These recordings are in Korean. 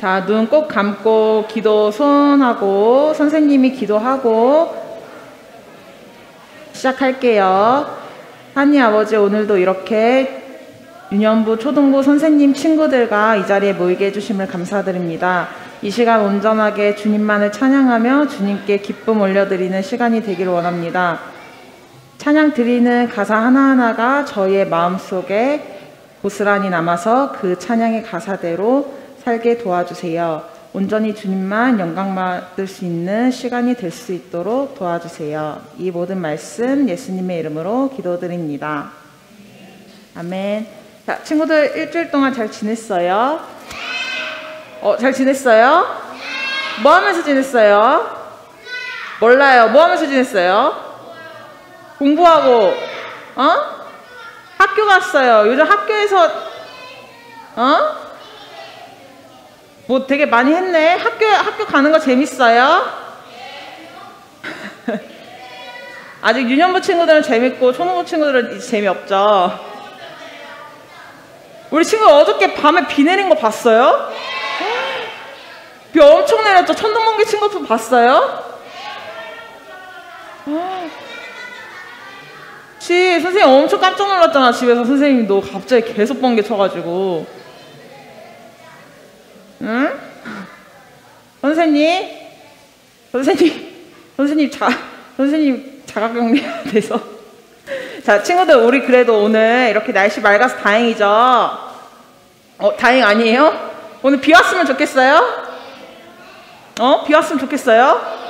자, 눈 꼭 감고 기도 손하고 선생님이 기도하고 시작할게요. 하나님 아버지, 오늘도 이렇게 유년부, 초등부 선생님 친구들과 이 자리에 모이게 해주심을 감사드립니다. 이 시간 온전하게 주님만을 찬양하며 주님께 기쁨 올려드리는 시간이 되기를 원합니다. 찬양 드리는 가사 하나하나가 저희의 마음속에 고스란히 남아서 그 찬양의 가사대로 살게 도와주세요. 온전히 주님만 영광 받을 수 있는 시간이 될 수 있도록 도와주세요. 이 모든 말씀 예수님의 이름으로 기도드립니다. 아멘. 자, 친구들 일주일 동안 잘 지냈어요? 잘 지냈어요? 뭐 하면서 지냈어요? 몰라요. 뭐 하면서 지냈어요? 공부하고, 학교 갔어요. 요즘 학교에서, 뭐 되게 많이 했네. 학교 가는 거 재밌어요? 아직 유년부 친구들은 재밌고, 초등부 친구들은 이제 재미없죠? 우리 친구 어저께 밤에 비 내린 거 봤어요? 비 엄청 내렸죠? 천둥번개 친 것도 봤어요? 선생님 엄청 깜짝 놀랐잖아. 집에서 선생님이 너 갑자기 계속 번개 쳐가지고. 응? 선생님 자가격리해야 돼서. 자, 친구들, 우리 그래도 오늘 이렇게 날씨 맑아서 다행이죠? 다행 아니에요? 오늘 비 왔으면 좋겠어요? 비 왔으면 좋겠어요?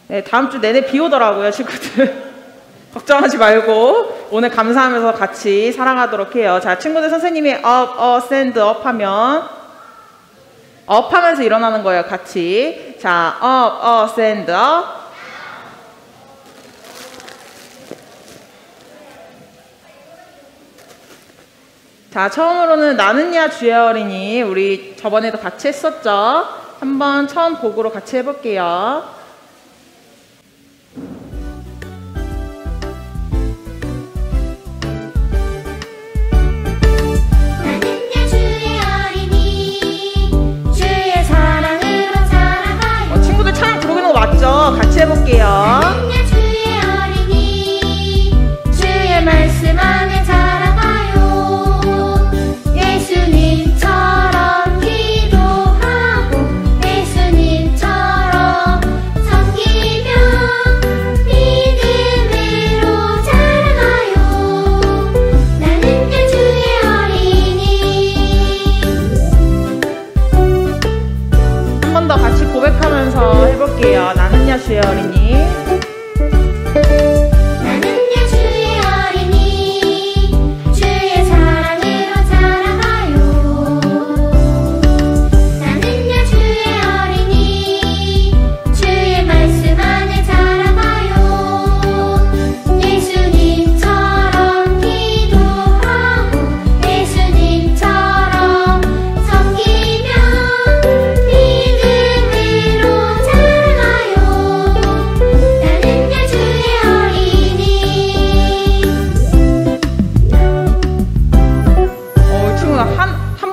네, 다음 주 내내 비 오더라고요, 친구들. 걱정하지 말고 오늘 감사하면서 같이 사랑하도록 해요. 자, 친구들, 선생님이 stand up 하면 업 하면서 일어나는 거예요, 같이. 자, stand up. 자, 처음으로는 나는야 주의 어린이, 우리 저번에도 같이 했었죠? 한번 처음 곡으로 같이 해볼게요. 친구들 찬양 부르는 거 맞죠? 같이 해볼게요. 나는야 주의 어린이, 주의 말씀 안에 자라가요. 예수님처럼 기도하고 예수님처럼 섬기며 믿음으로 자라가요. 나는야 주의 어린이. 한 번 더 같이 고백하면서 해볼게요. 나는야 주의 어린이. 나는야 주의 어린이, 주의 사랑으로 자라가요. 나는야 주의 어린이, 주의 말씀 안에 자라가요. 예수님처럼 기도하고 예수님처럼 섬기며 믿음으로 자라가요. 나는야 주의 어린이. 친구가 한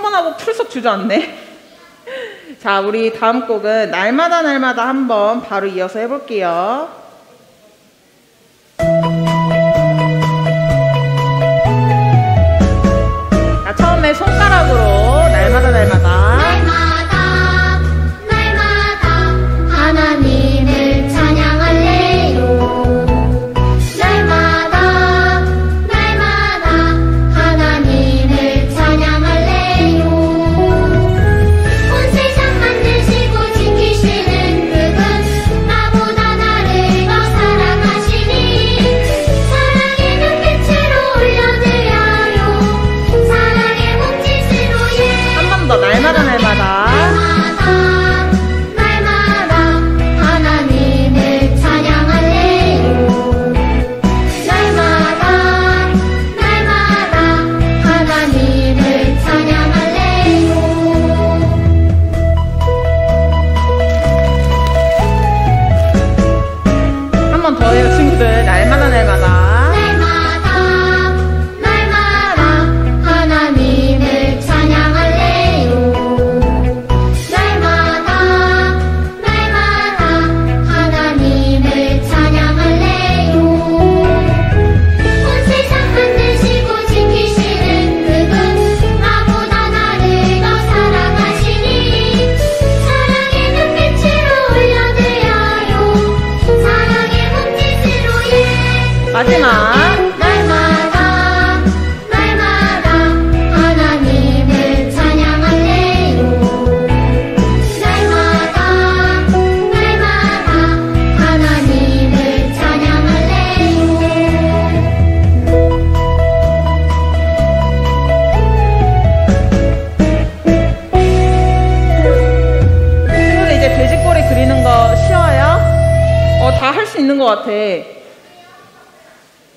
번 하고 풀썩 주저앉네. 자, 우리 다음 곡은 날마다 한번 바로 이어서 해볼게요. 자, 처음에 손가락으로 날마다 날마다 하나님을 찬양할래요. 날마다 하나님을 찬양할래요. 온 세상 만드시고 지키시는 그분, 나보다 나를 되는 것 같아.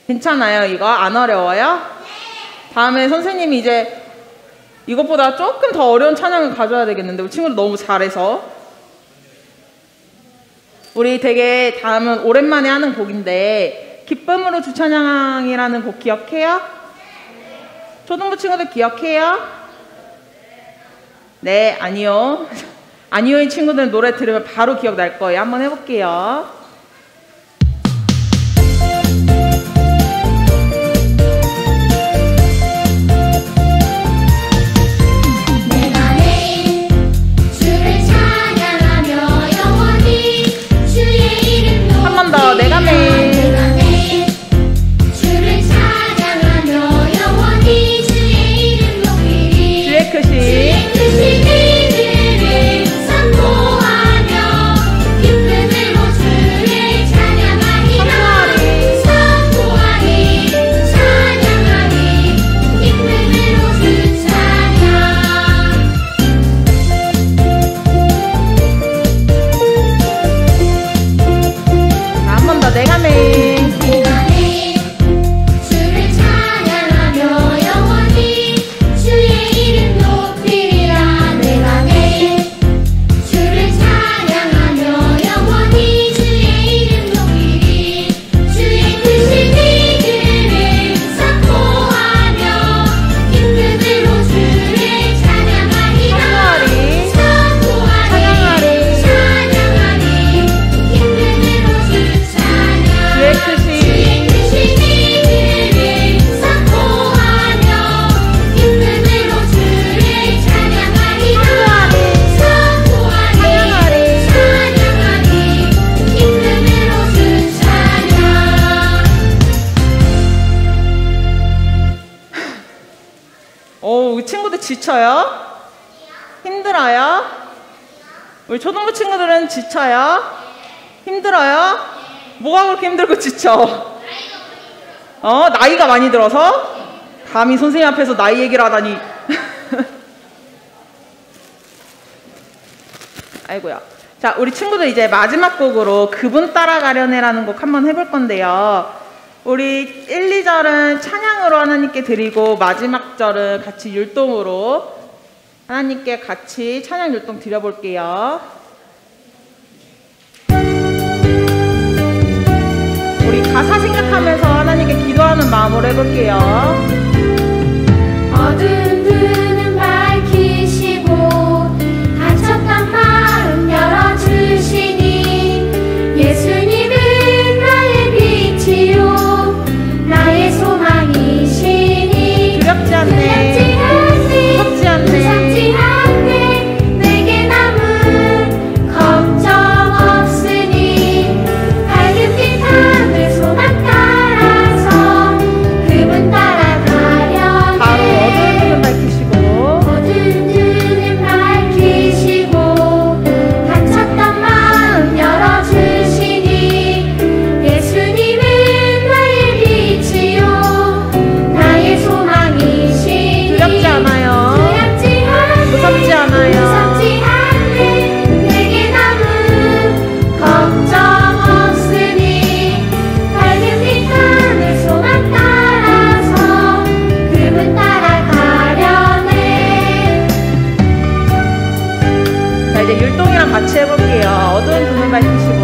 괜찮아요? 이거 안 어려워요? 다음에 선생님이 이제 이것보다 조금 더 어려운 찬양을 가져야 되겠는데 우리 친구들 너무 잘해서. 우리 되게 다음은 오랜만에 하는 곡인데 기쁨으로 주 찬양이라는 곡 기억해요? 초등부 친구들 기억해요? 네, 아니요. 아니요인 친구들 노래 들으면 바로 기억날 거예요. 한번 해볼게요. 한 번 더, 내가 매일 주를 찬양하며 영원히 주의 이름 높이리. 주의 크신 일들을 선포하며 기쁨으로 주를 찬양하리라. 선포하리 찬양하리 기쁨으로 주 찬양. 한 번 더, 내가 매일 주를 찬양하며 영원히 주의 이름 높이리라. 내가 매일 주를 찬양하며 영원히 주의 이름 높이리. 주의 크신 일들을 선포하며 기쁨으로 주를 찬양하리라. 선포하리 찬양하리 기쁨으로 주 찬양. 주의 크신 일들을 선포하며 기쁨으로 주를 찬양하리라. 선포하리 찬양하리 기쁨으로 주 찬양. 우리 친구들 지쳐요? 힘들어요? 우리 초등부 친구들은 지쳐요? 힘들어요? 뭐가 그렇게 힘들고 지쳐? 나이가 많이 들어서? 감히 선생님 앞에서 나이 얘기를 하다니. 아이고야. 자, 우리 친구들 이제 마지막 곡으로 그분 따라가려네라는 곡 한번 해볼 건데요. 우리 1, 2절은 찬양으로 하나님께 드리고 마지막 절은 같이 율동으로 하나님께 같이 찬양 율동 드려볼게요. 우리 가사 생각하면서 하나님께 기도하는 마음으로 해볼게요. 어두운 눈은 밝히시고 갇혔던 마음 열어주시니 예수님은 나의 빛이요 나의 소망이시니 두렵지 않네. 무섭지 않네. 무섭지 않네. 내게 남은 걱정 없으니 밝은 빛 하늘 소망 따라서 그분 따라가려네. 바로 어두운 눈을 밝히시고 어두운 눈을 밝히시고 갇혔던 마음 열어주시니 예수님은 나의 빛이요 나의 소망이시니 두렵지 않아요. 두렵지 않네. 무섭지 않아요. 무섭지 않네. 내게 남은 걱정 없으니 밝은 빛 하늘 소망 따라서 그분 따라가려네. 자, 이제 율동이랑 같이 해볼게요. 어두운 눈을 밝히시고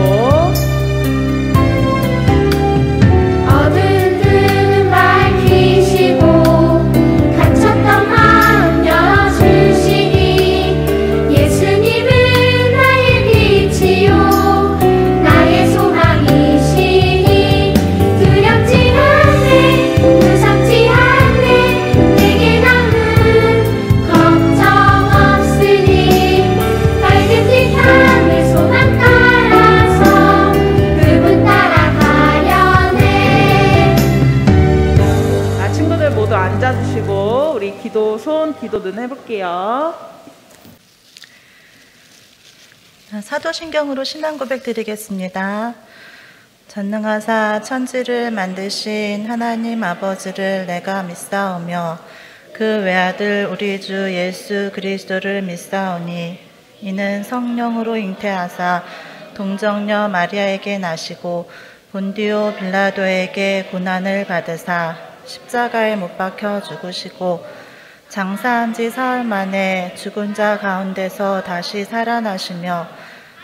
어두운 눈은 밝히시고 갇혔던 마음 열어주시니 예수님은 나의 빛이요 나의 소망이시니 두렵지 않네. 무섭지 않네. 내게 남은 걱정 없으니 밝은 빛 하늘 소망 따라서 그분 따라가려네. 자, 친구들 모두 앉아주시고 우리 기도 손 기도 눈 해볼게요. 사도신경으로 신앙 고백 드리겠습니다. 전능하사 천지를 만드신 하나님 아버지를 내가 믿사오며 그 외아들 우리 주 예수 그리스도를 믿사오니 이는 성령으로 잉태하사 동정녀 마리아에게 나시고 본디오 빌라도에게 고난을 받으사 십자가에 못 박혀 죽으시고 장사한 지 사흘 만에 죽은 자 가운데서 다시 살아나시며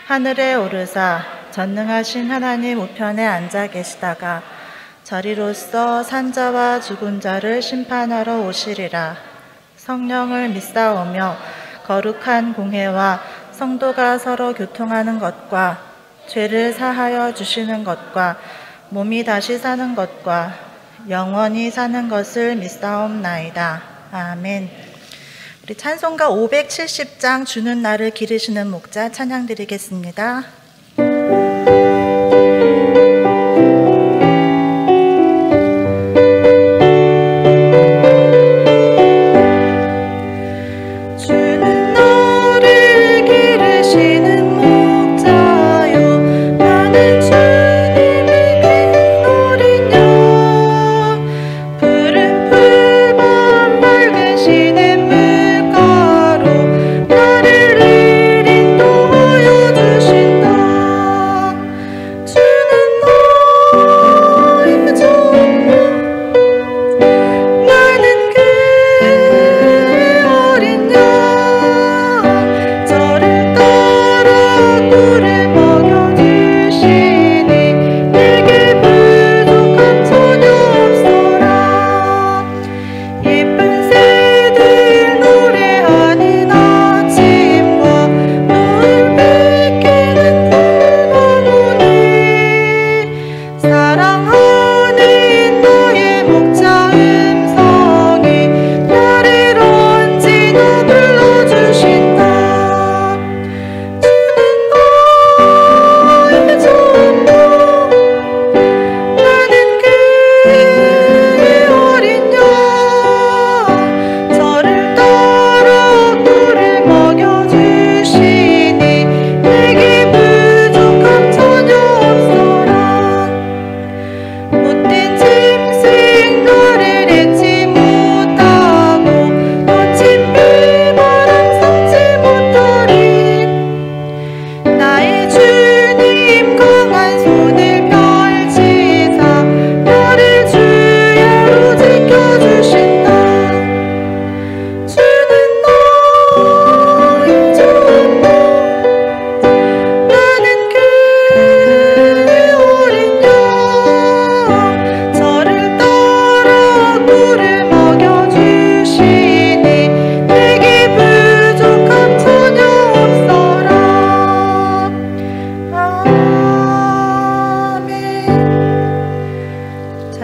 하늘에 오르사 전능하신 하나님 우편에 앉아 계시다가 저리로서 산자와 죽은 자를 심판하러 오시리라. 성령을 믿사오며 거룩한 공회와 성도가 서로 교통하는 것과 죄를 사하여 주시는 것과 몸이 다시 사는 것과 영원히 사는 것을 믿사옵나이다. 아멘. 우리 찬송가 570장 주는 나를 기르시는 목자 찬양 드리겠습니다.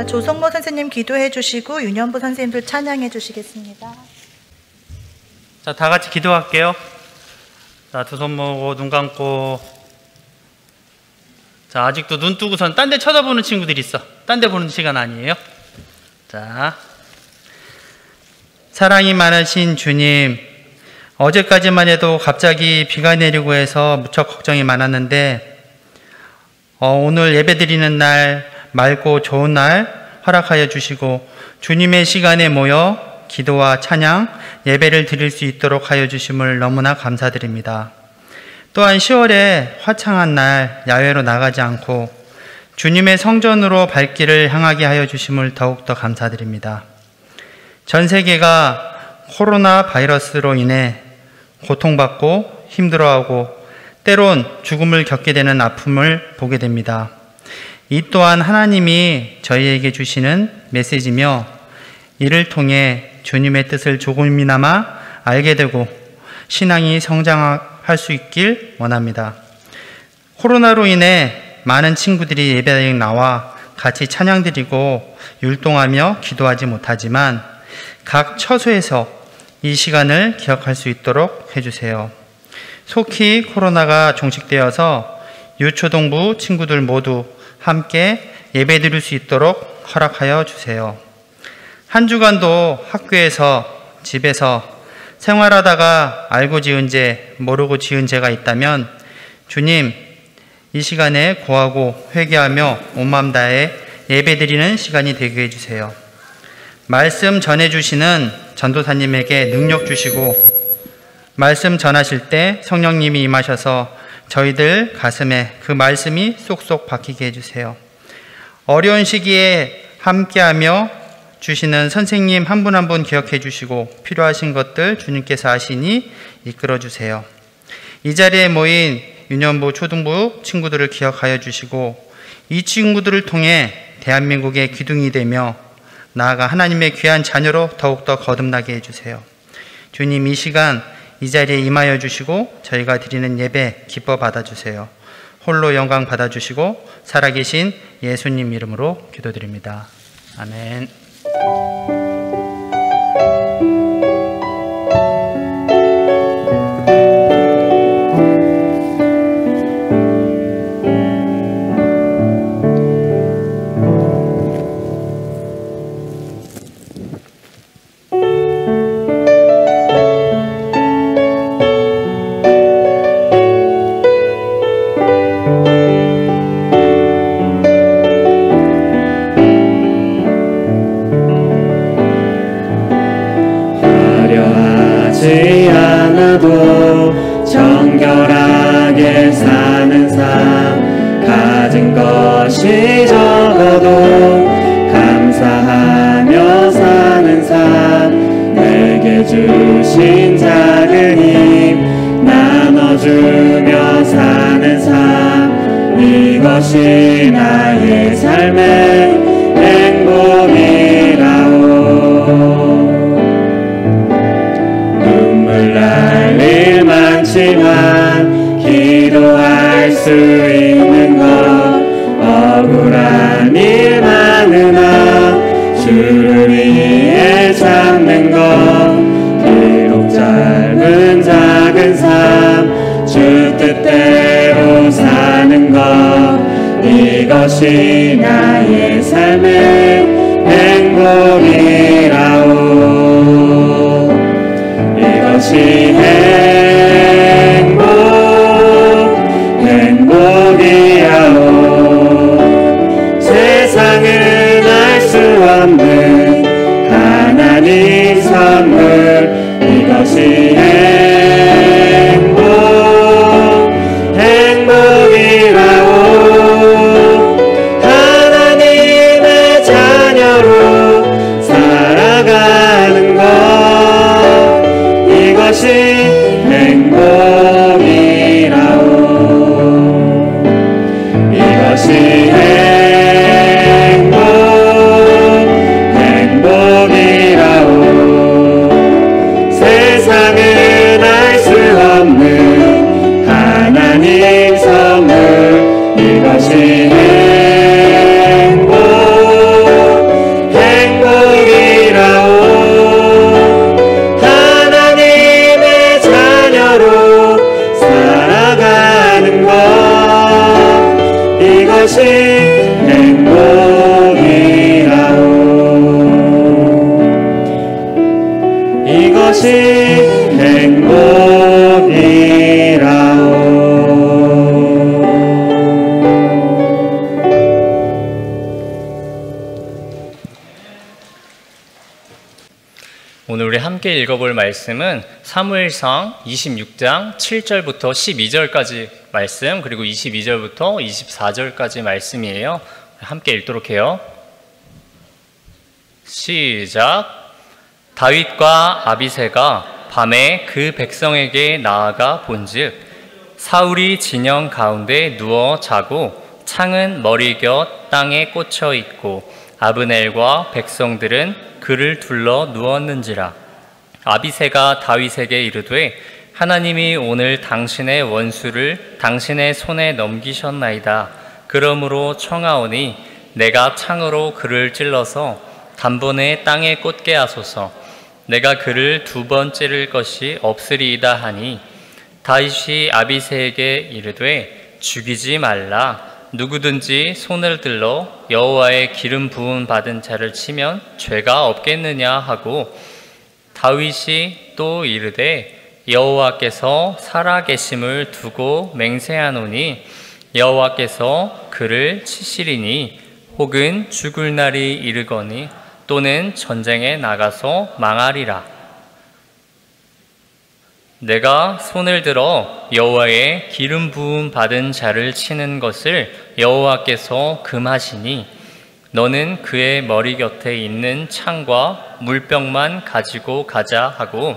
조성모 선생님 기도해 주시고 윤현부 선생님들 찬양해 주시겠습니다. 자, 다 같이 기도할게요. 자, 두 손 모으고 눈 감고. 자, 아직도 눈 뜨고선 딴 데 쳐다보는 친구들이 있어. 딴 데 보는 시간 아니에요. 자, 사랑이 많으신 주님, 어제까지만 해도 갑자기 비가 내리고 해서 무척 걱정이 많았는데 오늘 예배드리는 날 맑고 좋은 날 허락하여 주시고 주님의 시간에 모여 기도와 찬양, 예배를 드릴 수 있도록 하여 주심을 너무나 감사드립니다. 또한 10월에 화창한 날 야외로 나가지 않고 주님의 성전으로 발길을 향하게 하여 주심을 더욱더 감사드립니다. 전 세계가 코로나 바이러스로 인해 고통받고 힘들어하고 때론 죽음을 겪게 되는 아픔을 보게 됩니다. 이 또한 하나님이 저희에게 주시는 메시지며 이를 통해 주님의 뜻을 조금이나마 알게 되고 신앙이 성장할 수 있길 원합니다. 코로나로 인해 많은 친구들이 예배에 나와 같이 찬양드리고 율동하며 기도하지 못하지만 각 처소에서 이 시간을 기억할 수 있도록 해주세요. 속히 코로나가 종식되어서 유초동부 친구들 모두 함께 예배드릴 수 있도록 허락하여 주세요. 한 주간도 학교에서 집에서 생활하다가 알고 지은 죄, 모르고 지은 죄가 있다면 주님, 이 시간에 고하고 회개하며 온 마음 다해 예배드리는 시간이 되게 해주세요. 말씀 전해주시는 전도사님에게 능력 주시고 말씀 전하실 때 성령님이 임하셔서 저희들 가슴에 그 말씀이 쏙쏙 박히게 해주세요. 어려운 시기에 함께하며 주시는 선생님 한 분 한 분 기억해 주시고 필요하신 것들 주님께서 아시니 이끌어 주세요. 이 자리에 모인 유년부 초등부 친구들을 기억하여 주시고 이 친구들을 통해 대한민국의 기둥이 되며 나아가 하나님의 귀한 자녀로 더욱더 거듭나게 해주세요. 주님, 이 시간 이 자리에 임하여 주시고 저희가 드리는 예배 기뻐 받아주세요. 홀로 영광 받아주시고 살아계신 예수님 이름으로 기도드립니다. 아멘. 않아도 정결하게 사는 삶, 가진 것이 적어도 감사하며 사는 삶, 내게 주신 작은 힘 나눠주며 사는 삶, 이것이 나의 삶의 행복이라오. 날 일 많지만 기도할 수 있는 것, 억울한 일 많으나 주를 위해 잡는 것, 비록 짧은 작은 삶 주 뜻대로 사는 것, 이것이 나의 삶의 행복이라오. 이것이 행복이야오. 세상은 알 수 없는 하나님 선물, 이것이 행복이라오. 하나님의 자녀로 살아가는 것, 이것이 행복이라오. 이것이 행복이라오. 세상은 알 수 없는 하나님 선물, 이것이 행복이라오. 이것이 행복이라오. 이것이 행복이라오. 오늘 우리 함께 읽어볼 말씀은 사무엘상 26장 7절부터 12절까지 말씀, 그리고 22절부터 24절까지 말씀이에요. 함께 읽도록 해요. 시작. 다윗과 아비새가 밤에 그 백성에게 나아가 본즉 사울이 진영 가운데 누워 자고 창은 머리 곁 땅에 꽂혀 있고 아브넬과 백성들은 그를 둘러 누웠는지라. 아비새가 다윗에게 이르되 하나님이 오늘 당신의 원수를 당신의 손에 넘기셨나이다. 그러므로 청하오니 내가 창으로 그를 찔러서 단번에 땅에 꽂게 하소서. 내가 그를 2번 찌를 것이 없으리이다 하니 다윗이 아비새에게 이르되 죽이지 말라. 누구든지 손을 들러 여호와의 기름 부음 받은 자를 치면 죄가 없겠느냐 하고, 다윗이 또 이르되 여호와께서 살아계심을 두고 맹세하노니 여호와께서 그를 치시리니 혹은 죽을 날이 이르거니 또는 전쟁에 나가서 망하리라. 내가 손을 들어 여호와의 기름 부음 받은 자를 치는 것을 여호와께서 금하시니 너는 그의 머리 곁에 있는 창과 물병만 가지고 가자 하고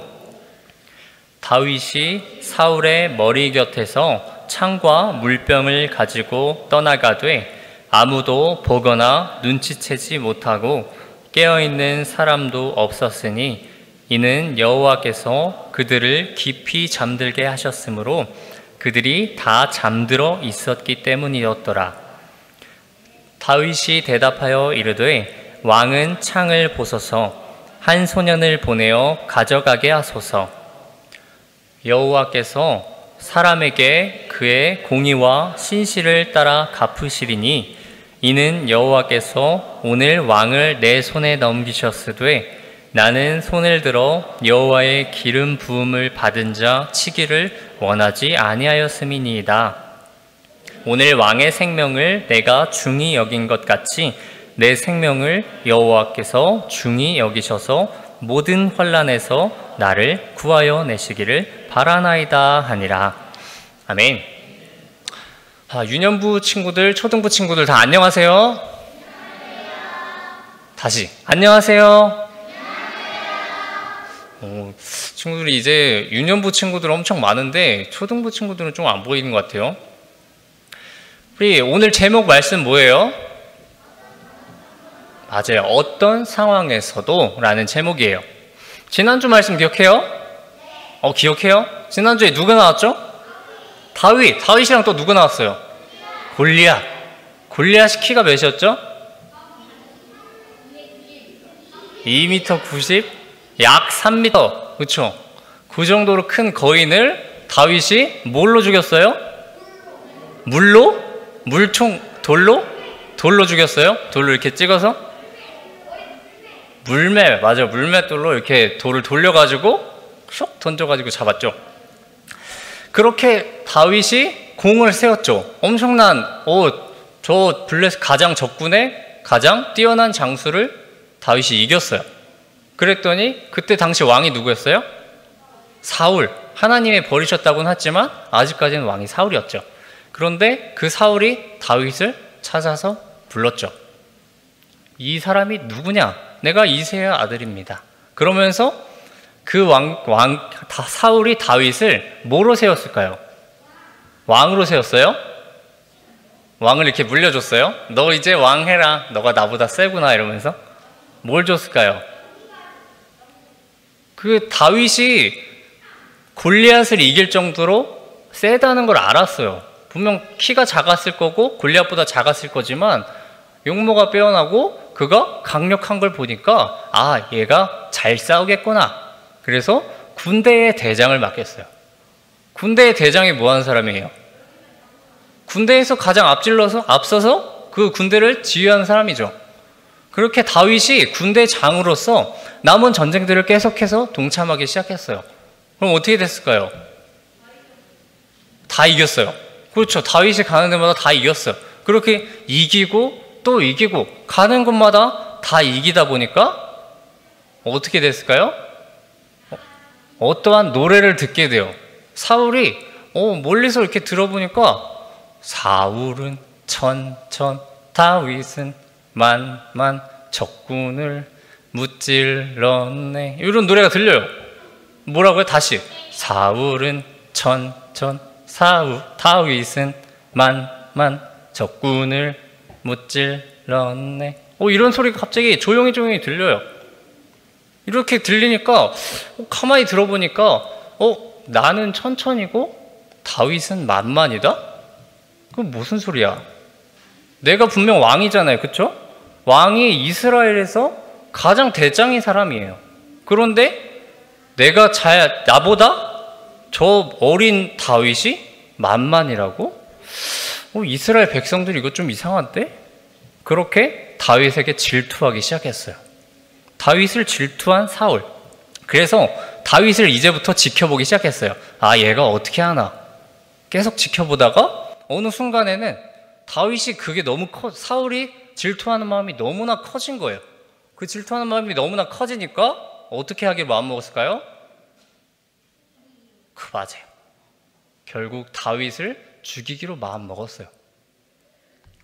다윗이 사울의 머리 곁에서 창과 물병을 가지고 떠나가되 아무도 보거나 눈치채지 못하고 깨어있는 사람도 없었으니 이는 여호와께서 그들을 깊이 잠들게 하셨으므로 그들이 다 잠들어 있었기 때문이었더라. 다윗이 대답하여 이르되 왕은 창을 보소서 한 소년을 보내어 가져가게 하소서. 여호와께서 사람에게 그의 공의와 신실을 따라 갚으시리니 이는 여호와께서 오늘 왕을 내 손에 넘기셨으되 나는 손을 들어 여호와의 기름 부음을 받은 자 치기를 원하지 아니하였음이니이다. 오늘 왕의 생명을 내가 중히 여긴 것 같이 내 생명을 여호와께서 중히 여기셔서 모든 환난에서 나를 구하여 내시기를 바라나이다 하니라. 아멘. 유년부 친구들, 초등부 친구들 다 안녕하세요. 다시 안녕하세요. 친구들이 이제 유년부 친구들 엄청 많은데 초등부 친구들은 좀 안 보이는 것 같아요. 우리 오늘 제목 말씀 뭐예요? 맞아요. 어떤 상황에서도 라는 제목이에요. 지난주 말씀 기억해요? 기억해요? 지난주에 누가 나왔죠? 다윗이랑 또 누구 나왔어요? 골리앗이 키가 몇이었죠? 2m 90? 약 3m. 그렇죠? 그 정도로 큰 거인을 다윗이 뭘로 죽였어요? 돌로 죽였어요? 돌로 이렇게 찍어서? 맞아요. 물맷돌로 이렇게 돌을 돌려가지고 슉 던져가지고 잡았죠. 그렇게 다윗이 공을 세웠죠. 엄청난 저 블레셋 가장 적군의 가장 뛰어난 장수를 다윗이 이겼어요. 그랬더니 그때 당시 왕이 누구였어요? 사울. 하나님이 버리셨다고는 했지만 아직까지는 왕이 사울이었죠. 그런데 그 사울이 다윗을 찾아서 불렀죠. 이 사람이 누구냐? 내가 이새의 아들입니다. 그러면서 그 사울이 다윗을 뭐로 세웠을까요? 왕으로 세웠어요? 왕을 이렇게 물려줬어요? 너 이제 왕 해라. 너가 나보다 세구나 이러면서 뭘 줬을까요? 그 다윗이 골리앗을 이길 정도로 세다는 걸 알았어요. 분명 키가 작았을 거고 골리앗보다 작았을 거지만 용모가 빼어나고 그가 강력한 걸 보니까 얘가 잘 싸우겠구나. 그래서 군대의 대장을 맡겼어요. 군대의 대장이 뭐 하는 사람이에요? 군대에서 가장 앞서서 그 군대를 지휘하는 사람이죠. 그렇게 다윗이 군대장으로서 남은 전쟁들을 계속해서 동참하기 시작했어요. 그럼 어떻게 됐을까요? 다 이겼어요. 그렇죠. 다윗이 가는 데마다 다 이겼어요. 그렇게 이기고 또 이기고 가는 곳마다 다 이기다 보니까 어떻게 됐을까요? 어떠한 노래를 듣게 돼요. 사울이 멀리서 이렇게 들어보니까 사울은 천천 다윗은 만만 적군을 무찔렀네. 이런 노래가 들려요. 뭐라고요? 다시. 사울은 천천 다윗은 만만 적군을 무찔렀네. 이런 소리가 갑자기 조용히 들려요. 이렇게 들리니까 가만히 들어보니까 나는 천천히고 다윗은 만만이다? 그건 무슨 소리야? 내가 분명 왕이잖아요. 그쵸? 왕이 이스라엘에서 가장 대장인 사람이에요. 그런데 나보다 저 어린 다윗이 만만이라고? 이스라엘 백성들이 이거 좀 이상한데? 그렇게 다윗에게 질투하기 시작했어요. 다윗을 질투한 사울. 그래서 다윗을 이제부터 지켜보기 시작했어요. 얘가 어떻게 하나? 계속 지켜보다가 어느 순간에는 다윗이 그게 너무 사울이 질투하는 마음이 너무나 커진 거예요. 그 질투하는 마음이 너무나 커지니까 어떻게 하길 마음먹었을까요? 맞아요. 결국 다윗을 죽이기로 마음먹었어요.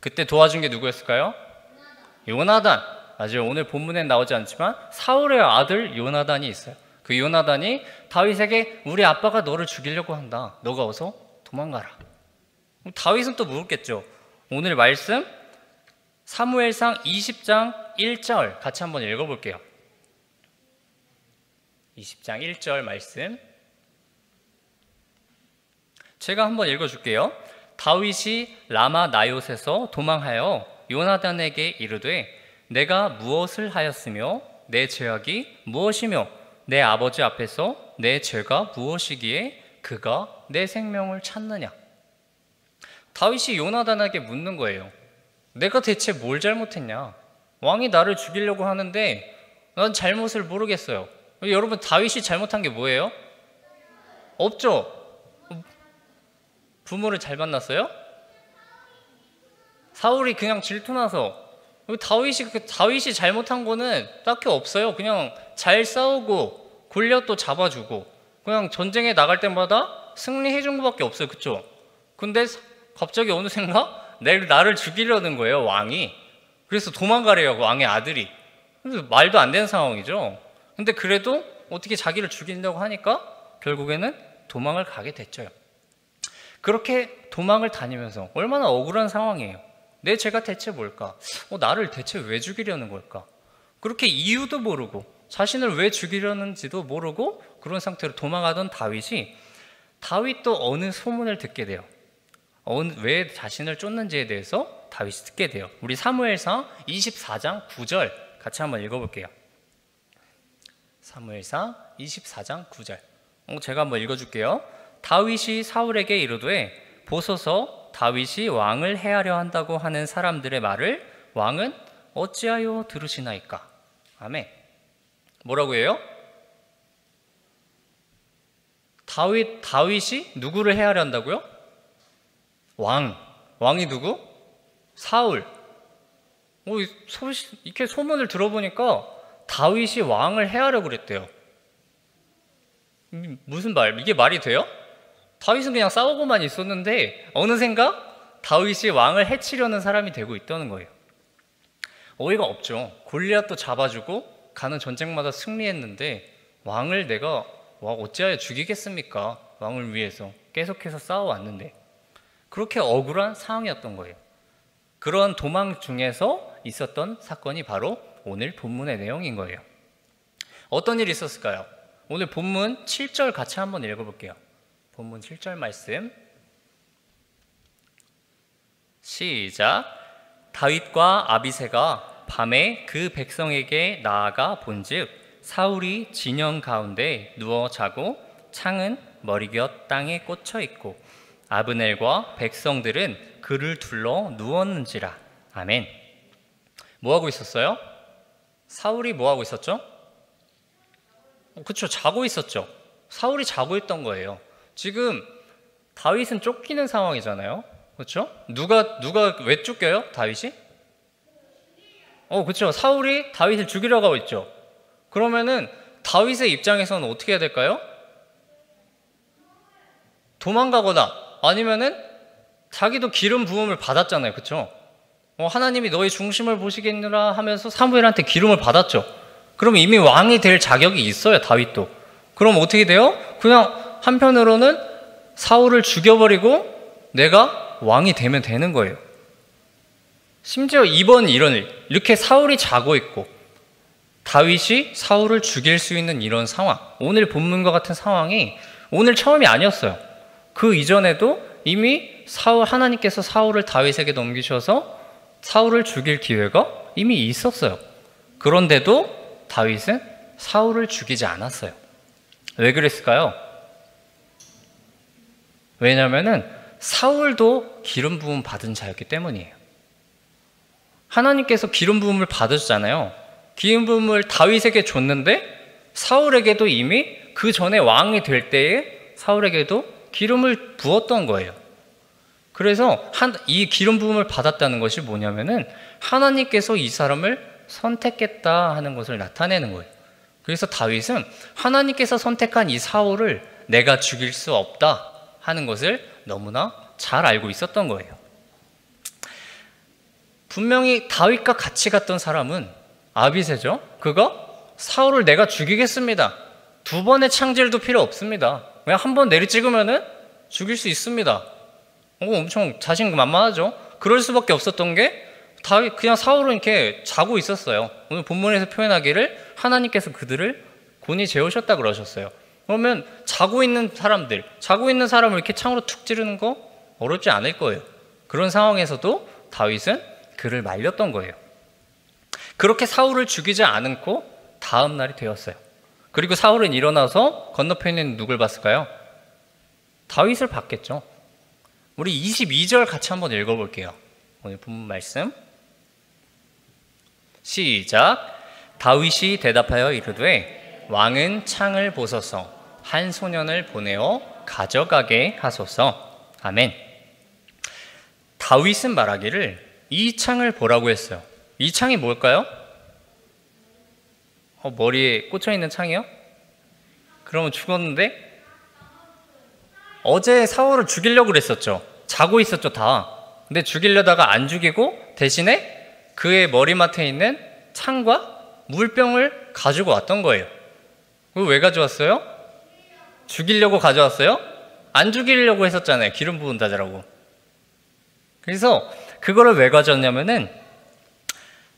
그때 도와준 게 누구였을까요? 요나단, 맞아요. 오늘 본문엔 나오지 않지만 사울의 아들 요나단이 있어요. 그 요나단이 다윗에게 우리 아빠가 너를 죽이려고 한다. 너가 어서 도망가라. 그럼 다윗은 또 물었겠죠. 오늘 말씀 사무엘상 20장 1절 같이 한번 읽어볼게요. 20장 1절 말씀 제가 한번 읽어줄게요. 다윗이 라마 나요에서 도망하여 요나단에게 이르되 내가 무엇을 하였으며 내 죄악이 무엇이며 내 아버지 앞에서 내 죄가 무엇이기에 그가 내 생명을 찾느냐. 다윗이 요나단에게 묻는 거예요. 내가 대체 뭘 잘못했냐. 왕이 나를 죽이려고 하는데 난 잘못을 모르겠어요. 여러분, 다윗이 잘못한 게 뭐예요? 없죠. 부모를 잘 만났어요? 사울이 그냥 질투나서. 다윗이 잘못한 거는 딱히 없어요. 그냥 잘 싸우고 골리앗도 잡아주고 그냥 전쟁에 나갈 때마다 승리해 준 것밖에 없어요. 그쵸? 근데 갑자기 어느샌가 나를 죽이려는 거예요, 왕이. 그래서 도망가래요, 왕의 아들이. 말도 안 되는 상황이죠. 근데 그래도 어떻게 자기를 죽이려고 하니까 결국에는 도망을 가게 됐죠. 그렇게 도망을 다니면서 얼마나 억울한 상황이에요. 내 죄가 대체 뭘까? 나를 대체 왜 죽이려는 걸까? 그렇게 이유도 모르고 자신을 왜 죽이려는지도 모르고 그런 상태로 도망가던 다윗도 어느 소문을 듣게 돼요. 왜 자신을 쫓는지에 대해서 다윗이 듣게 돼요. 우리 사무엘상 24장 9절 같이 한번 읽어볼게요. 사무엘상 24장 9절 제가 한번 읽어줄게요. 다윗이 사울에게 이르되 보소서 다윗이 왕을 해하려 한다고 하는 사람들의 말을 왕은 어찌하여 들으시나이까. 아멘. 뭐라고 해요? 다윗이 누구를 해하려 한다고요? 왕이 누구? 사울. 이렇게 소문을 들어보니까 다윗이 왕을 해하려고 그랬대요. 무슨 말? 이게 말이 돼요? 다윗은 그냥 싸우고만 있었는데 어느샌가 다윗이 왕을 해치려는 사람이 되고 있다는 거예요. 어이가 없죠. 골리앗도 잡아주고 가는 전쟁마다 승리했는데 왕을 내가 어찌하여 죽이겠습니까? 왕을 위해서 계속해서 싸워왔는데. 그렇게 억울한 상황이었던 거예요. 그런 도망 중에서 있었던 사건이 바로 오늘 본문의 내용인 거예요. 어떤 일이 있었을까요? 오늘 본문 7절 같이 한번 읽어볼게요. 본문 7절 말씀 시작. 다윗과 아비새가 밤에 그 백성에게 나아가 본즉 사울이 진영 가운데 누워 자고 창은 머리곁 땅에 꽂혀 있고 아브넬과 백성들은 그를 둘러 누웠는지라. 아멘. 뭐하고 있었어요? 사울이 뭐하고 있었죠? 그쵸, 자고 있었죠. 사울이 자고 있던 거예요. 지금 다윗은 쫓기는 상황이잖아요. 그렇죠? 누가 왜 쫓겨요? 다윗이? 그렇죠. 사울이 다윗을 죽이려고 하고 있죠. 그러면은 다윗의 입장에서는 어떻게 해야 될까요? 도망가거나 아니면은 자기도 기름 부음을 받았잖아요. 그렇죠? 하나님이 너의 중심을 보시겠느라 하면서 사무엘한테 기름을 받았죠. 그럼 이미 왕이 될 자격이 있어요. 다윗도. 그럼 어떻게 돼요? 그냥 한편으로는 사울을 죽여버리고 내가 왕이 되면 되는 거예요. 심지어 이번 이렇게 사울이 자고 있고 다윗이 사울을 죽일 수 있는 이런 상황, 오늘 본문과 같은 상황이 오늘 처음이 아니었어요. 그 이전에도 이미 하나님께서 사울을 다윗에게 넘기셔서 사울을 죽일 기회가 이미 있었어요. 그런데도 다윗은 사울을 죽이지 않았어요. 왜 그랬을까요? 왜냐하면 사울도 기름 부음 받은 자였기 때문이에요. 하나님께서 기름 부음을 받으셨잖아요. 기름 부음을 다윗에게 줬는데 사울에게도 이미 그 전에 왕이 될 때에 사울에게도 기름을 부었던 거예요. 그래서 이 기름 부음을 받았다는 것이 뭐냐면은 하나님께서 이 사람을 선택했다 하는 것을 나타내는 거예요. 그래서 다윗은 하나님께서 선택한 이 사울을 내가 죽일 수 없다 하는 것을 너무나 잘 알고 있었던 거예요. 분명히 다윗과 같이 갔던 사람은 아비새죠. 그가 사울을 내가 죽이겠습니다. 두 번의 창질도 필요 없습니다. 그냥 한 번 내리 찍으면은 죽일 수 있습니다. 엄청 자신만만하죠. 그럴 수밖에 없었던 게 다윗 그냥 사울은 이렇게 자고 있었어요. 오늘 본문에서 표현하기를 하나님께서 그들을 곤히 재우셨다 그러셨어요. 그러면 자고 있는 사람을 이렇게 창으로 툭 찌르는 거 어렵지 않을 거예요. 그런 상황에서도 다윗은 그를 말렸던 거예요. 그렇게 사울을 죽이지 않고 다음 날이 되었어요. 그리고 사울은 일어나서 건너편에 있는 누굴 봤을까요? 다윗을 봤겠죠. 우리 22절 같이 한번 읽어볼게요. 오늘 본문 말씀 시작. 다윗이 대답하여 이르되 왕은 창을 보소서 한 소년을 보내어 가져가게 하소서. 아멘. 다윗은 말하기를 이 창을 보라고 했어요. 이 창이 뭘까요? 머리에 꽂혀있는 창이요? 그러면 죽었는데? 어제 사울을 죽이려고 그랬었죠. 자고 있었죠 다. 근데 죽이려다가 안 죽이고 대신에 그의 머리맡에 있는 창과 물병을 가지고 왔던 거예요. 왜 가져왔어요? 죽이려고 가져왔어요? 안 죽이려고 했었잖아요. 기름 부은 자라고. 그래서 그거를 왜 가져왔냐면은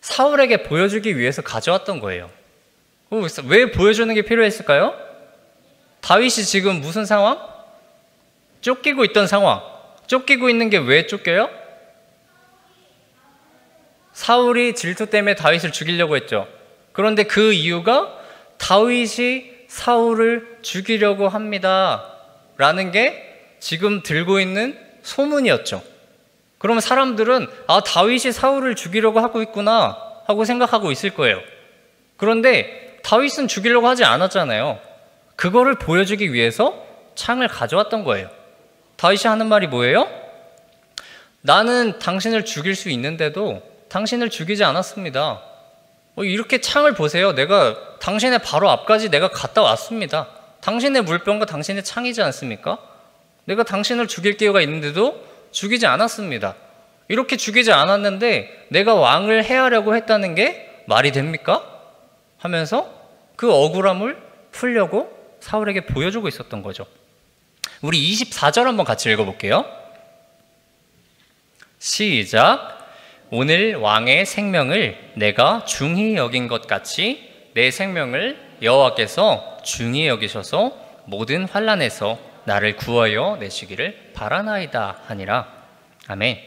사울에게 보여주기 위해서 가져왔던 거예요. 왜 보여주는 게 필요했을까요? 다윗이 지금 무슨 상황? 쫓기고 있던 상황. 쫓기고 있는 게 왜 쫓겨요? 사울이 질투 때문에 다윗을 죽이려고 했죠. 그런데 그 이유가 다윗이 사울을 죽이려고 합니다 라는 게 지금 들고 있는 소문이었죠. 그러면 사람들은 다윗이 사울을 죽이려고 하고 있구나 하고 생각하고 있을 거예요. 그런데 다윗은 죽이려고 하지 않았잖아요. 그거를 보여주기 위해서 창을 가져왔던 거예요. 다윗이 하는 말이 뭐예요? 나는 당신을 죽일 수 있는데도 당신을 죽이지 않았습니다. 이렇게 창을 보세요. 내가 당신의 바로 앞까지 내가 갔다 왔습니다. 당신의 물병과 당신의 창이지 않습니까? 내가 당신을 죽일 기회가 있는데도 죽이지 않았습니다. 이렇게 죽이지 않았는데 내가 왕을 해하려고 했다는 게 말이 됩니까? 하면서 그 억울함을 풀려고 사울에게 보여주고 있었던 거죠. 우리 24절 한번 같이 읽어볼게요. 시작. 오늘 왕의 생명을 내가 중히 여긴 것 같이 내 생명을 여호와께서 중히 여기셔서 모든 환난에서 나를 구하여 내시기를 바라나이다 하니라. 아멘.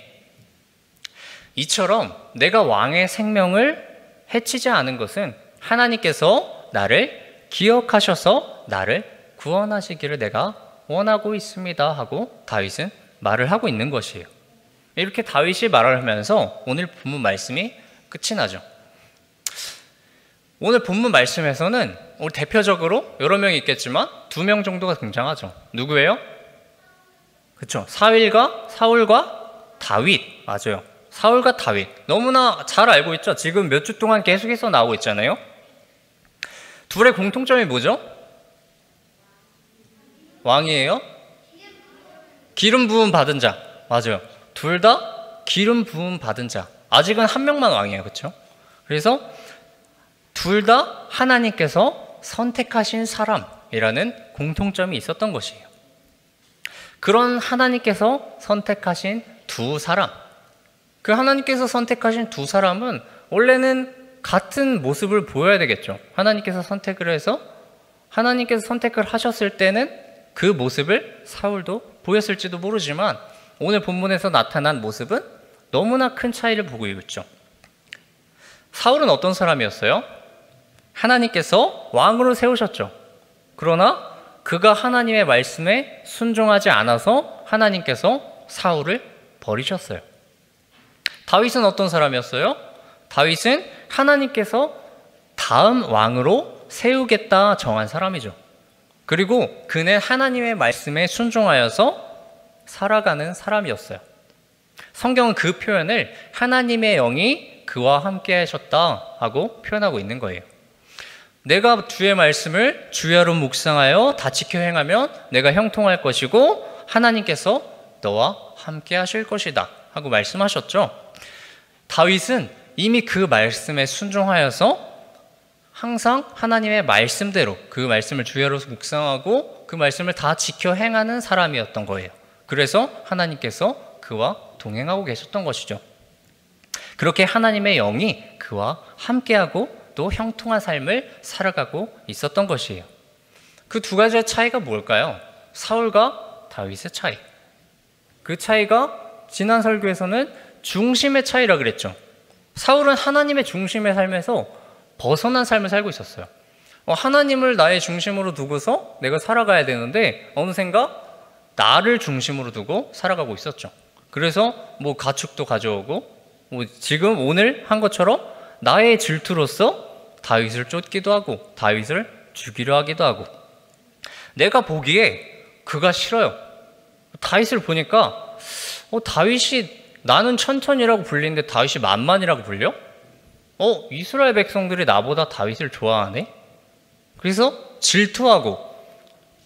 이처럼 내가 왕의 생명을 해치지 않은 것은 하나님께서 나를 기억하셔서 나를 구원하시기를 내가 원하고 있습니다 하고 다윗은 말을 하고 있는 것이에요. 이렇게 다윗이 말을 하면서 오늘 본문 말씀이 끝이 나죠. 오늘 본문 말씀에서는 우리 대표적으로 여러 명이 있겠지만 2명 정도가 등장하죠. 누구예요? 그렇죠. 사울과 다윗. 맞아요. 사울과 다윗. 너무나 잘 알고 있죠. 지금 몇 주 동안 계속해서 나오고 있잖아요. 둘의 공통점이 뭐죠? 왕이에요? 기름 부음 받은 자. 맞아요. 둘 다 기름 부음 받은 자. 아직은 한 명만 왕이에요. 그렇죠? 그래서 둘 다 하나님께서 선택하신 사람이라는 공통점이 있었던 것이에요. 그런 하나님께서 선택하신 두 사람, 그 하나님께서 선택하신 두 사람은 원래는 같은 모습을 보여야 되겠죠. 하나님께서 선택을 해서 하나님께서 선택을 하셨을 때는 그 모습을 사울도 보였을지도 모르지만 오늘 본문에서 나타난 모습은 너무나 큰 차이를 보고 있죠. 사울은 어떤 사람이었어요? 하나님께서 왕으로 세우셨죠. 그러나 그가 하나님의 말씀에 순종하지 않아서 하나님께서 사울을 버리셨어요. 다윗은 어떤 사람이었어요? 다윗은 하나님께서 다음 왕으로 세우겠다 정한 사람이죠. 그리고 그는 하나님의 말씀에 순종하여서 살아가는 사람이었어요. 성경은 그 표현을 하나님의 영이 그와 함께 하셨다 하고 표현하고 있는 거예요. 내가 주의 말씀을 주야로 묵상하여 다 지켜 행하면 내가 형통할 것이고 하나님께서 너와 함께 하실 것이다 하고 말씀하셨죠. 다윗은 이미 그 말씀에 순종하여서 항상 하나님의 말씀대로 그 말씀을 주야로서 묵상하고 그 말씀을 다 지켜 행하는 사람이었던 거예요. 그래서 하나님께서 그와 동행하고 계셨던 것이죠. 그렇게 하나님의 영이 그와 함께하고 또 형통한 삶을 살아가고 있었던 것이에요. 그 두 가지의 차이가 뭘까요? 사울과 다윗의 차이. 그 차이가 지난 설교에서는 중심의 차이라 그랬죠. 사울은 하나님의 중심의 삶에서 벗어난 삶을 살고 있었어요. 하나님을 나의 중심으로 두고서 내가 살아가야 되는데 어느샌가 나를 중심으로 두고 살아가고 있었죠. 그래서 뭐 가축도 가져오고 지금 오늘 한 것처럼 나의 질투로서 다윗을 쫓기도 하고 다윗을 죽이려 하기도 하고 내가 보기에 그가 싫어요. 다윗을 보니까 다윗이 나는 천천이라고 불리는데 다윗이 만만이라고 불려? 이스라엘 백성들이 나보다 다윗을 좋아하네? 그래서 질투하고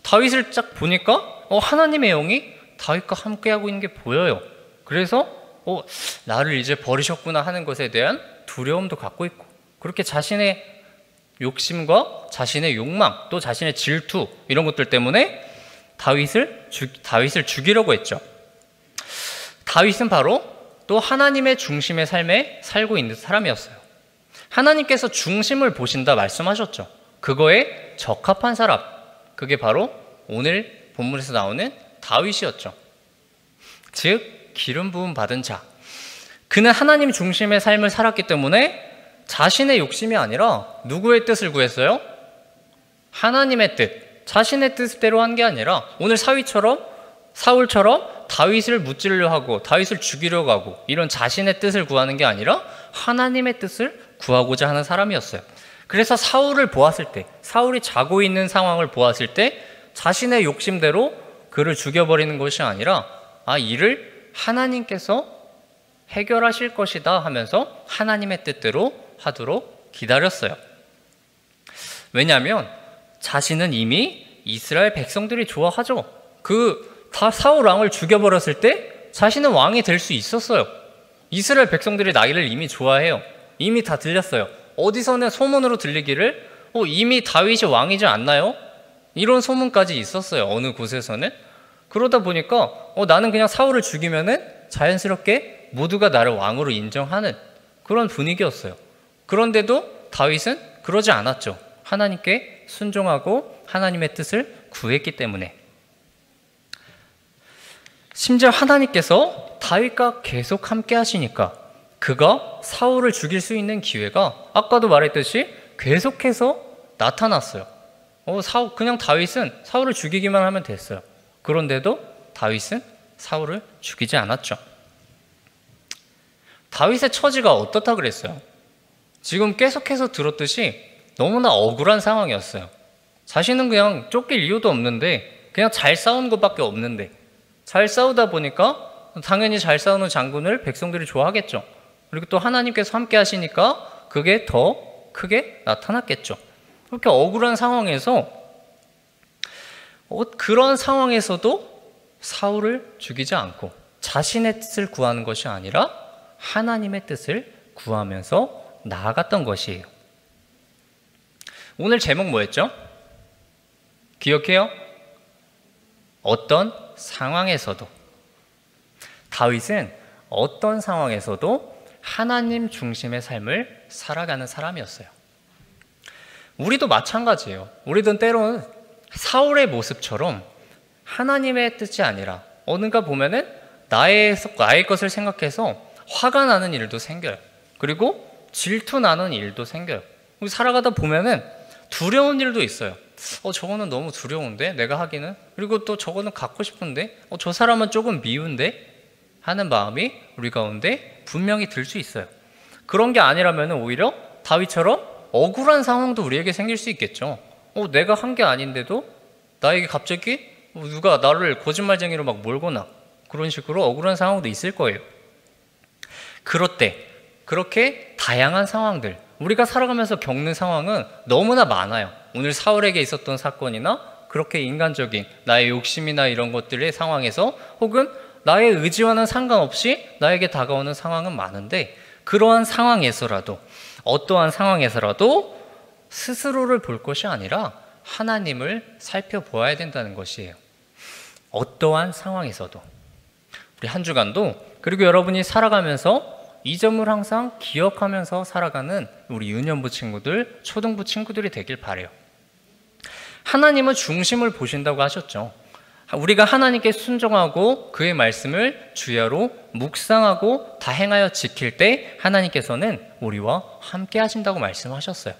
다윗을 쫙 보니까 하나님의 영이 다윗과 함께하고 있는 게 보여요. 그래서 나를 이제 버리셨구나 하는 것에 대한 두려움도 갖고 있고 그렇게 자신의 욕심과 자신의 욕망 또 자신의 질투 이런 것들 때문에 다윗을 죽이려고 했죠. 다윗은 바로 또 하나님의 중심의 삶에 살고 있는 사람이었어요. 하나님께서 중심을 보신다 말씀하셨죠. 그거에 적합한 사람, 그게 바로 오늘 본문에서 나오는 다윗이었죠. 즉 기름 부음 받은 자. 그는 하나님 중심의 삶을 살았기 때문에 자신의 욕심이 아니라 누구의 뜻을 구했어요? 하나님의 뜻, 자신의 뜻대로 한 게 아니라 오늘 사울처럼 다윗을 무찌르려 하고 다윗을 죽이려고 하고 이런 자신의 뜻을 구하는 게 아니라 하나님의 뜻을 구하고자 하는 사람이었어요. 그래서 사울을 보았을 때, 사울이 자고 있는 상황을 보았을 때 자신의 욕심대로 그를 죽여버리는 것이 아니라 이를 하나님께서 해결하실 것이다 하면서 하나님의 뜻대로 하도록 기다렸어요. 왜냐하면 자신은 이미 이스라엘 백성들이 좋아하죠. 다 사울 왕을 죽여버렸을 때 자신은 왕이 될 수 있었어요. 이스라엘 백성들이 나이를 이미 좋아해요. 이미 다 들렸어요. 어디서는 소문으로 들리기를 이미 다윗이 왕이지 않나요? 이런 소문까지 있었어요. 어느 곳에서는. 그러다 보니까 나는 그냥 사울을 죽이면은 자연스럽게 모두가 나를 왕으로 인정하는 그런 분위기였어요. 그런데도 다윗은 그러지 않았죠. 하나님께 순종하고 하나님의 뜻을 구했기 때문에. 심지어 하나님께서 다윗과 계속 함께 하시니까 그가 사울을 죽일 수 있는 기회가 아까도 말했듯이 계속해서 나타났어요. 그냥 다윗은 사울을 죽이기만 하면 됐어요. 그런데도 다윗은 사울을 죽이지 않았죠. 다윗의 처지가 어떻다 그랬어요? 지금 계속해서 들었듯이 너무나 억울한 상황이었어요. 자신은 그냥 쫓길 이유도 없는데 그냥 잘 싸운 것밖에 없는데 잘 싸우다 보니까 당연히 잘 싸우는 장군을 백성들이 좋아하겠죠. 그리고 또 하나님께서 함께 하시니까 그게 더 크게 나타났겠죠. 그렇게 억울한 상황에서 그런 상황에서도 사울을 죽이지 않고 자신의 뜻을 구하는 것이 아니라 하나님의 뜻을 구하면서 나아갔던 것이에요. 오늘 제목 뭐였죠? 기억해요? 어떤 상황에서도. 다윗은 어떤 상황에서도 하나님 중심의 삶을 살아가는 사람이었어요. 우리도 마찬가지예요. 우리도 때로는 사울의 모습처럼 하나님의 뜻이 아니라 어딘가 보면은 나의 것을 생각해서 화가 나는 일도 생겨요. 그리고 질투 나는 일도 생겨요. 살아가다 보면은 두려운 일도 있어요. 저거는 너무 두려운데 내가 하기는, 그리고 또 저거는 갖고 싶은데 저 사람은 조금 미운데 하는 마음이 우리 가운데 분명히 들 수 있어요. 그런 게 아니라면 오히려 다윗처럼 억울한 상황도 우리에게 생길 수 있겠죠. 내가 한 게 아닌데도 나에게 갑자기 누가 나를 거짓말쟁이로 막 몰거나 그런 식으로 억울한 상황도 있을 거예요. 그럴 때 그렇게 다양한 상황들, 우리가 살아가면서 겪는 상황은 너무나 많아요. 오늘 사울에게 있었던 사건이나 그렇게 인간적인 나의 욕심이나 이런 것들의 상황에서 혹은 나의 의지와는 상관없이 나에게 다가오는 상황은 많은데 그러한 상황에서라도, 어떠한 상황에서라도 스스로를 볼 것이 아니라 하나님을 살펴보아야 된다는 것이에요. 어떠한 상황에서도. 우리 한 주간도, 그리고 여러분이 살아가면서 이 점을 항상 기억하면서 살아가는 우리 유년부 친구들, 초등부 친구들이 되길 바라요. 하나님은 중심을 보신다고 하셨죠. 우리가 하나님께 순종하고 그의 말씀을 주야로 묵상하고 다 행하여 지킬 때 하나님께서는 우리와 함께 하신다고 말씀하셨어요.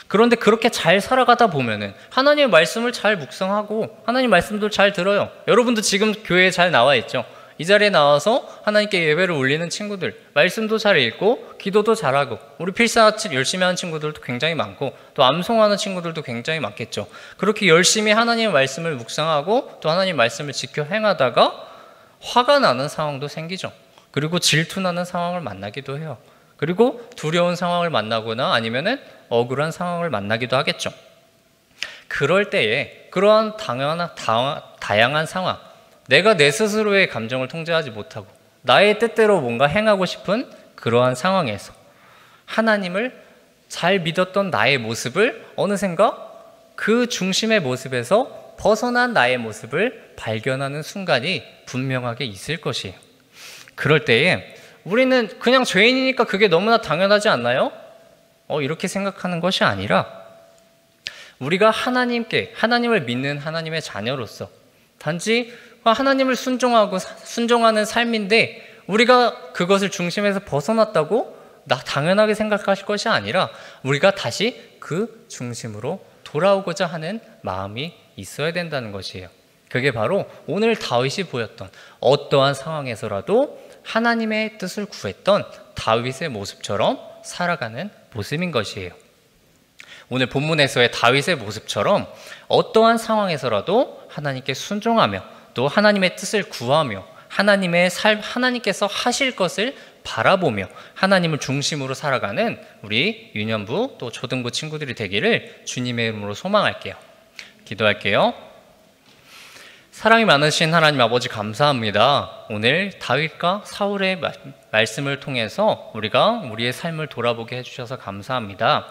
그런데 그렇게 잘 살아가다 보면은 하나님의 말씀을 잘 묵상하고 하나님 말씀도 잘 들어요. 여러분도 지금 교회에 잘 나와 있죠. 이 자리에 나와서 하나님께 예배를 올리는 친구들, 말씀도 잘 읽고 기도도 잘하고, 우리 필사 열심히 하는 친구들도 굉장히 많고, 또 암송하는 친구들도 굉장히 많겠죠. 그렇게 열심히 하나님의 말씀을 묵상하고 또 하나님의 말씀을 지켜 행하다가 화가 나는 상황도 생기죠. 그리고 질투나는 상황을 만나기도 해요. 그리고 두려운 상황을 만나거나 아니면은 억울한 상황을 만나기도 하겠죠. 그럴 때에 그러한 다양한 상황, 내가 내 스스로의 감정을 통제하지 못하고 나의 뜻대로 뭔가 행하고 싶은 그러한 상황에서 하나님을 잘 믿었던 나의 모습을 어느샌가 그 중심의 모습에서 벗어난 나의 모습을 발견하는 순간이 분명하게 있을 것이에요. 그럴 때에 우리는 그냥 죄인이니까 그게 너무나 당연하지 않나요? 이렇게 생각하는 것이 아니라 우리가 하나님을 믿는 하나님의 자녀로서 단지 하나님을 순종하는 삶인데 우리가 그것을 중심에서 벗어났다고 당연하게 생각하실 것이 아니라 우리가 다시 그 중심으로 돌아오고자 하는 마음이 있어야 된다는 것이에요. 그게 바로 오늘 다윗이 보였던 어떠한 상황에서라도 하나님의 뜻을 구했던 다윗의 모습처럼 살아가는 모습인 것이에요. 오늘 본문에서의 다윗의 모습처럼 어떠한 상황에서라도 하나님께 순종하며 또 하나님의 뜻을 구하며 하나님께서 하실 것을 바라보며 하나님을 중심으로 살아가는 우리 유년부 또 초등부 친구들이 되기를 주님의 이름으로 소망할게요. 기도할게요. 사랑이 많으신 하나님 아버지 감사합니다. 오늘 다윗과 사울의 말씀을 통해서 우리의 삶을 돌아보게 해주셔서 감사합니다.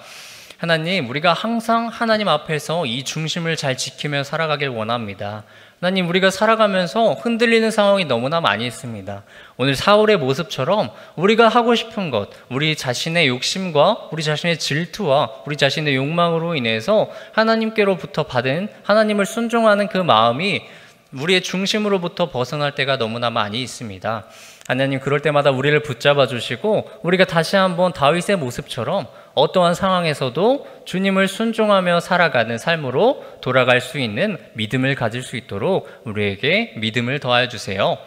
하나님, 우리가 항상 하나님 앞에서 이 중심을 잘 지키며 살아가길 원합니다. 하나님, 우리가 살아가면서 흔들리는 상황이 너무나 많이 있습니다. 오늘 사울의 모습처럼 우리가 하고 싶은 것, 우리 자신의 욕심과 우리 자신의 질투와 우리 자신의 욕망으로 인해서 하나님께로부터 받은 하나님을 순종하는 그 마음이 우리의 중심으로부터 벗어날 때가 너무나 많이 있습니다. 하나님, 그럴 때마다 우리를 붙잡아 주시고 우리가 다시 한번 다윗의 모습처럼 어떠한 상황에서도 주님을 순종하며 살아가는 삶으로 돌아갈 수 있는 믿음을 가질 수 있도록 우리에게 믿음을 더하여 주세요.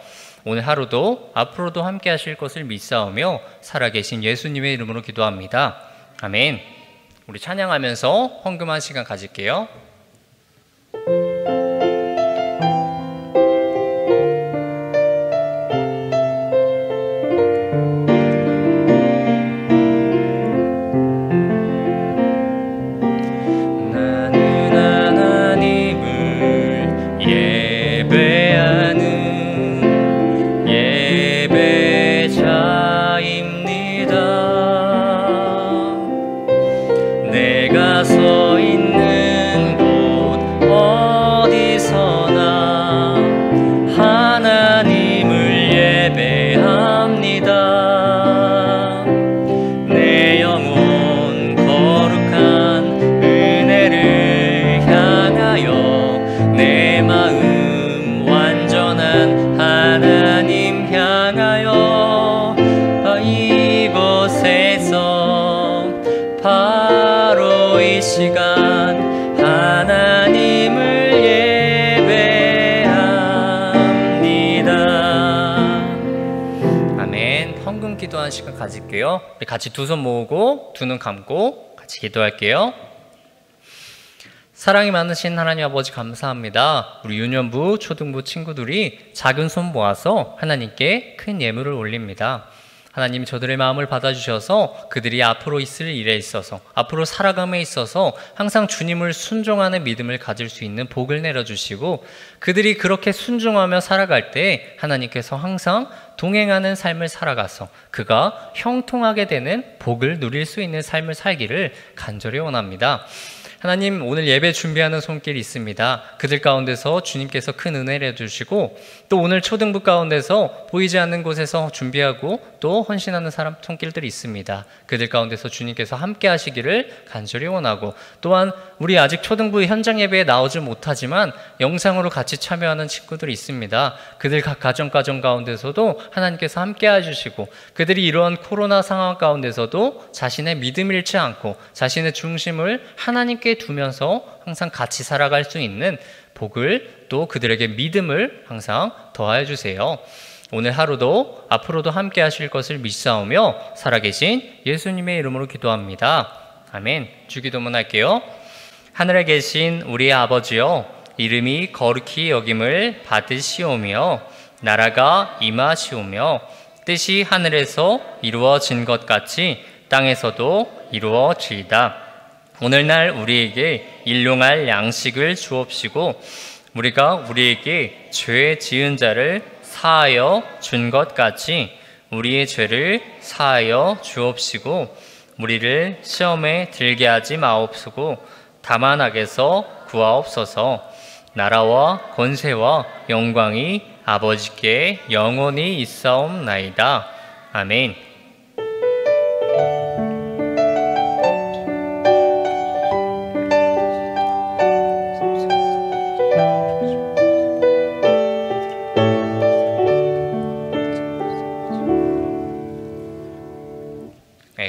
오늘 하루도 앞으로도 함께 하실 것을 믿사오며 살아계신 예수님의 이름으로 기도합니다. 아멘. 우리 찬양하면서 헌금한 시간 가질게요. 기도하는 시간 가질게요. 우리 같이 두 손 모으고 두 눈 감고 같이 기도할게요. 사랑이 많으신 하나님 아버지 감사합니다. 우리 유년부, 초등부 친구들이 작은 손 모아서 하나님께 큰 예물을 올립니다. 하나님 저들의 마음을 받아주셔서 그들이 앞으로 있을 일에 있어서 앞으로 살아감에 있어서 항상 주님을 순종하는 믿음을 가질 수 있는 복을 내려주시고 그들이 그렇게 순종하며 살아갈 때 하나님께서 항상 동행하는 삶을 살아가서 그가 형통하게 되는 복을 누릴 수 있는 삶을 살기를 간절히 원합니다. 하나님 오늘 예배 준비하는 손길이 있습니다. 그들 가운데서 주님께서 큰 은혜를 해주시고 또 오늘 초등부 가운데서 보이지 않는 곳에서 준비하고 또 헌신하는 사람 손길들이 있습니다. 그들 가운데서 주님께서 함께 하시기를 간절히 원하고 또한 우리 아직 초등부 현장 예배에 나오지 못하지만 영상으로 같이 참여하는 친구들이 있습니다. 그들 각 가정 가운데서도 하나님께서 함께 해주시고 그들이 이러한 코로나 상황 가운데서도 자신의 믿음 잃지 않고 자신의 중심을 하나님께 두면서 항상 같이 살아갈 수 있는 복을 또 그들에게 믿음을 항상 더하여 주세요. 오늘 하루도 앞으로도 함께 하실 것을 믿사오며 살아계신 예수님의 이름으로 기도합니다. 아멘. 주기도문 할게요. 하늘에 계신 우리 아버지여, 이름이 거룩히 여김을 받으시오며 나라가 임하시오며 뜻이 하늘에서 이루어진 것 같이 땅에서도 이루어지이다. 오늘날 우리에게 일용할 양식을 주옵시고 우리가 우리에게 죄 지은 자를 사하여 준 것 같이 우리의 죄를 사하여 주옵시고 우리를 시험에 들게 하지 마옵시고 다만 악에서 구하옵소서. 나라와 권세와 영광이 아버지께 영원히 있사옵나이다. 아멘.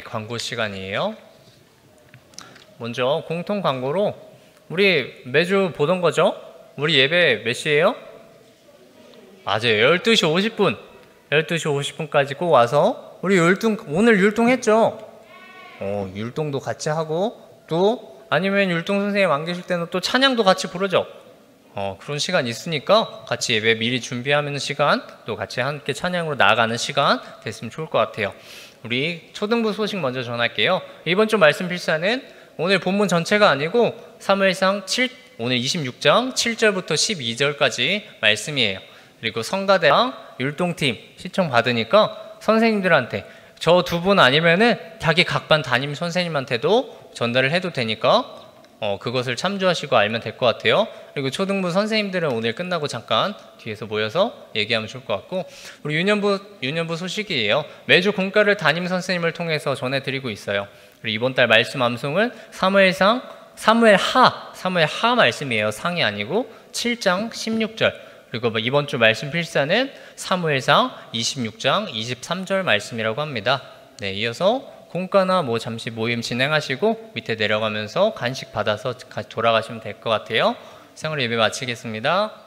광고 시간이에요. 먼저 공통 광고로 우리 매주 보던 거죠? 우리 예배 몇 시예요? 맞아요. 12시 50분. 12시 50분까지 꼭 와서 우리 오늘 율동했죠? 율동도 같이 하고 또 아니면 율동 선생님 안 계실 때는 또 찬양도 같이 부르죠? 그런 시간 있으니까 같이 예배 미리 준비하는 시간 또 같이 함께 찬양으로 나아가는 시간 됐으면 좋을 것 같아요. 우리 초등부 소식 먼저 전할게요. 이번 주 말씀 필사는 오늘 본문 전체가 아니고 사무엘상 오늘 26장 7절부터 12절까지 말씀이에요. 그리고 성가대랑 율동팀 시청 받으니까 선생님들한테 저 두 분 아니면은 자기 각반 담임 선생님한테도 전달을 해도 되니까 그것을 참조하시고 알면 될 것 같아요. 그리고 초등부 선생님들은 오늘 끝나고 잠깐 뒤에서 모여서 얘기하면 좋을 것 같고 우리 유년부 소식이에요. 매주 공과를 담임 선생님을 통해서 전해드리고 있어요. 그리고 이번 달 말씀 암송은 사무엘하 말씀이에요. 상이 아니고 7장 16절. 그리고 이번 주 말씀 필사는 사무엘상 26장 23절 말씀이라고 합니다. 네, 이어서 공과나 잠시 모임 진행하시고 밑에 내려가면서 간식 받아서 돌아가시면 될 것 같아요. 생활 예배 마치겠습니다.